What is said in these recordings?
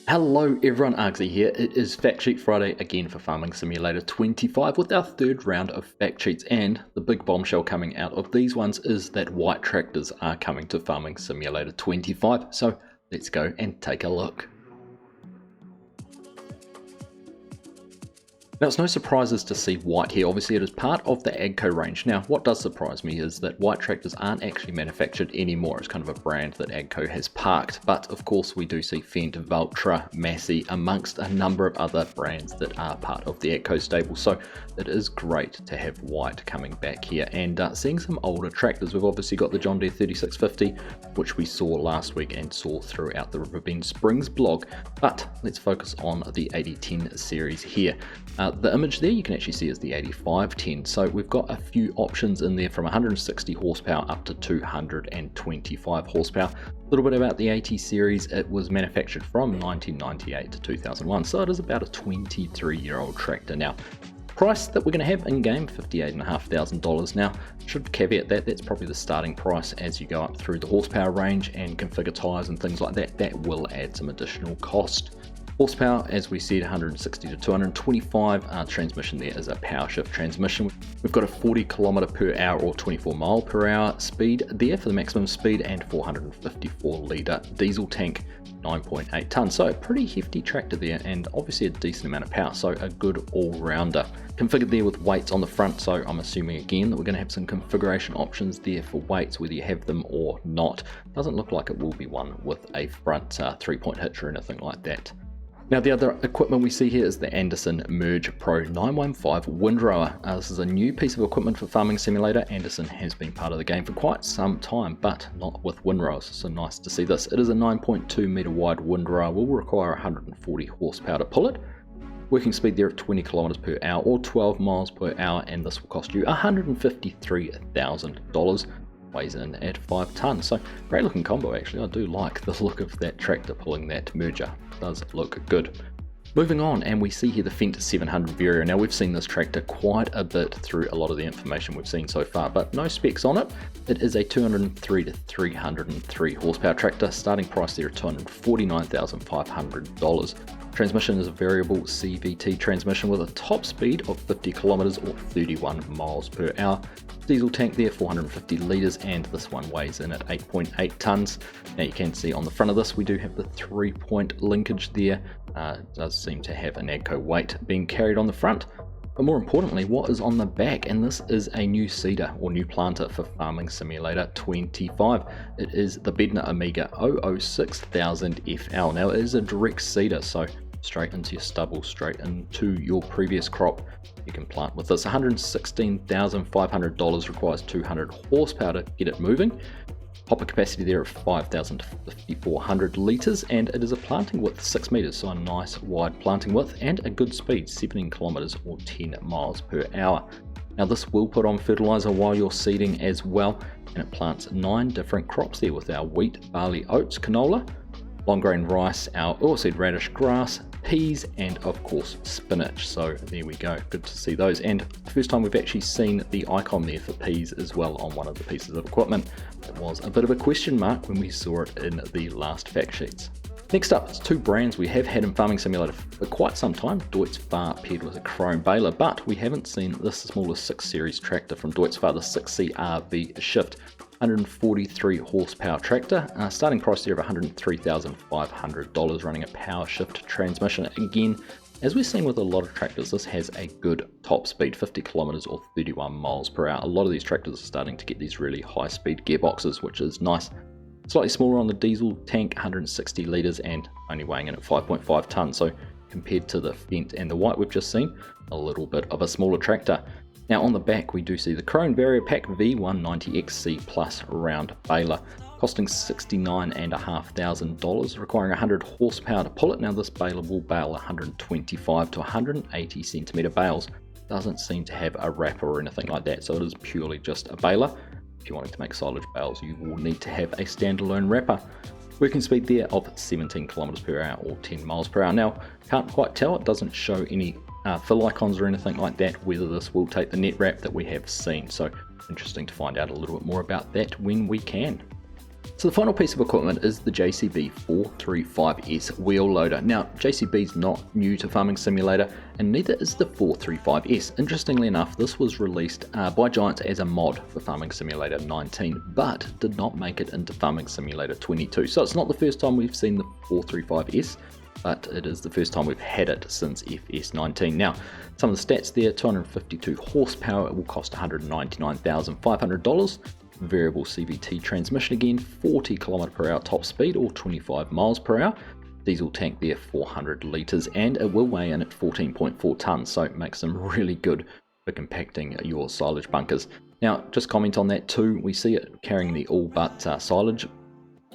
Hello everyone, Argsy here. It is Fact Sheet Friday again for Farming Simulator 25 with our third round of fact sheets, and the big bombshell coming out of these ones is that white tractors are coming to Farming Simulator 25. So let's go and take a look. Now, it's no surprises to see white here. Obviously, it is part of the AGCO range. Now, what does surprise me is that white tractors aren't actually manufactured anymore. It's kind of a brand that AGCO has parked. But of course, we do see Fendt, Valtra, Massey, amongst a number of other brands that are part of the AGCO stable. So it is great to have white coming back here and seeing some older tractors. We've obviously got the John Deere 3650, which we saw last week and saw throughout the Riverbend Springs blog. But let's focus on the 8010 series here. The image there you can actually see is the 8510. So we've got a few options in there from 160 horsepower up to 225 horsepower. A little bit about the 80 series. It was manufactured from 1998 to 2001. So it is about a 23-year-old tractor. Now, price that we're going to have in game, $58,500. Now, should caveat that that's probably the starting price. As you go up through the horsepower range and configure tyres and things like that, that will add some additional cost. Horsepower, as we said, 160 to 225. Transmission there is a power shift transmission. We've got a 40 kilometer per hour or 24 mile per hour speed there for the maximum speed, and 454 litre diesel tank, 9.8 tonnes. So a pretty hefty tractor there, and obviously a decent amount of power, so a good all-rounder. Configured there with weights on the front, so I'm assuming again that we're going to have some configuration options there for weights, whether you have them or not. Doesn't look like it will be one with a front 3-point hitch or anything like that. Now, the other equipment we see here is the Anderson Merge Pro 915 windrower. This is a new piece of equipment for Farming Simulator. Anderson has been part of the game for quite some time, but not with windrowers, so nice to see this. It is a 9.2 meter wide windrower, will require 140 horsepower to pull it. Working speed there at 20 kilometers per hour or 12 miles per hour, and this will cost you $153,000. Weighs in at 5 tonnes. So great looking combo actually. I do like the look of that tractor pulling that merger. Does look good. Moving on, and we see here the Fendt 700 Vario. Now, we've seen this tractor quite a bit through a lot of the information we've seen so far, but no specs on it. It is a 203 to 303 horsepower tractor. Starting price there at $249,500. Transmission is a variable CVT transmission with a top speed of 50 kilometers or 31 miles per hour. Diesel tank there, 450 litres, and this one weighs in at 8.8 tonnes. Now, you can see on the front of this we do have the 3-point linkage there. It does seem to have an AGCO weight being carried on the front. But more importantly, what is on the back? And this is a new seeder or new planter for Farming Simulator 25. It is the Bednar Amiga 006,000 FL. Now, it is a direct seeder, so straight into your stubble, straight into your previous crop. You can plant with this. $116,500, requires 200 horsepower to get it moving. Hopper capacity there of 5,000 to 5,400 litres, and it is a planting width 6 metres, so a nice wide planting width, and a good speed, 17 kilometres or 10 miles per hour. Now, this will put on fertiliser while you're seeding as well, and it plants 9 different crops there with our wheat, barley, oats, canola, long grain rice, our oilseed radish, grass, peas, and of course spinach. So there we go, good to see those. And the first time we've actually seen the icon there for peas as well on one of the pieces of equipment. It was a bit of a question mark when we saw it in the last fact sheets. Next up, it's 2 brands we have had in Farming Simulator for quite some time. Deutz-Fahr paired with a Krone baler, but we haven't seen this smaller 6 series tractor from Deutz-Fahr, the 6CRV Shift. 143 horsepower tractor, starting price there of $103,500, running a power shift transmission. Again, as we've seen with a lot of tractors, this has a good top speed, 50 kilometers or 31 miles per hour. A lot of these tractors are starting to get these really high speed gearboxes, which is nice. Slightly smaller on the diesel tank, 160 litres, and only weighing in at 5.5 tonnes. So compared to the Fendt and the white we've just seen, a little bit of a smaller tractor. Now, on the back we do see the Krone Vario Pack V190XC Plus round baler, costing $69,500, requiring 100 horsepower to pull it. Now, this baler will bale 125 to 180 centimetre bales. Doesn't seem to have a wrapper or anything like that, so it is purely just a baler. If you're wanting to make silage bales, you will need to have a standalone wrapper. Working speed there of 17 kilometers per hour or 10 miles per hour. Now, can't quite tell, it doesn't show any fill icons or anything like that, whether this will take the net wrap that we have seen. So interesting to find out a little bit more about that when we can. So the final piece of equipment is the JCB 435S wheel loader. Now JCB's not new to Farming Simulator and neither is the 435S. Interestingly enough, this was released by Giants as a mod for Farming Simulator 19 but did not make it into Farming Simulator 22. So it's not the first time we've seen the 435S, but it is the first time we've had it since FS19. Now, some of the stats there: 252 horsepower, it will cost $199,500. Variable CVT transmission again, 40 km/h top speed or 25 miles per hour. Diesel tank there, 400 litres, and it will weigh in at 14.4 tonnes, so it makes them really good for compacting your silage bunkers. Now, just comment on that too, we see it carrying the all but silage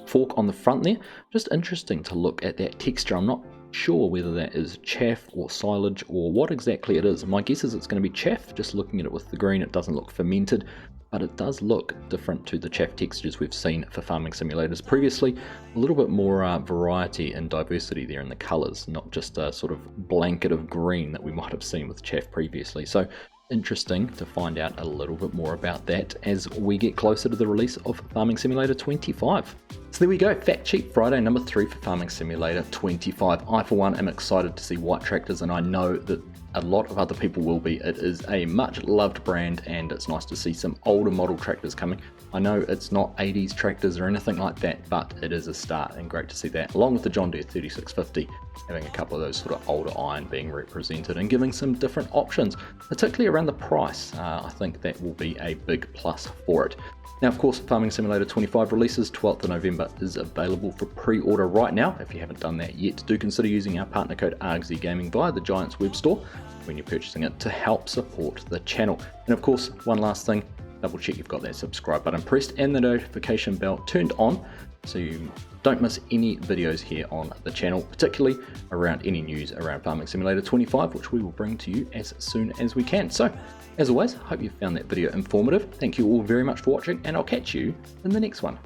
fork on the front there. Just interesting to look at that texture. I'm not sure whether that is chaff or silage or what exactly it is. My guess is it's going to be chaff. Just looking at it with the green, it doesn't look fermented, but it does look different to the chaff textures we've seen for farming simulators previously. A little bit more variety and diversity there in the colours, not just a sort of blanket of green that we might have seen with chaff previously. So interesting to find out a little bit more about that as we get closer to the release of Farming Simulator 25. So there we go, Fact Sheet Friday number 3 for Farming Simulator 25. I for one am excited to see white tractors, and I know that a lot of other people will be. It is a much loved brand and it's nice to see some older model tractors coming. I know it's not 80s tractors or anything like that, but it is a start and great to see that, along with the John Deere 3650 having a couple of those sort of older iron being represented and giving some different options, particularly around the price. I think that will be a big plus for it. Now, of course, Farming Simulator 25 releases 12th of November is available for pre-order right now. If you haven't done that yet, do consider using our partner code ARGZ Gaming via the Giants web store when you're purchasing it to help support the channel. And of course, one last thing, double check you've got that subscribe button pressed and the notification bell turned on so you don't miss any videos here on the channel, particularly around any news around Farming Simulator 25, which we will bring to you as soon as we can. So, as always, I hope you found that video informative. Thank you all very much for watching, and I'll catch you in the next one.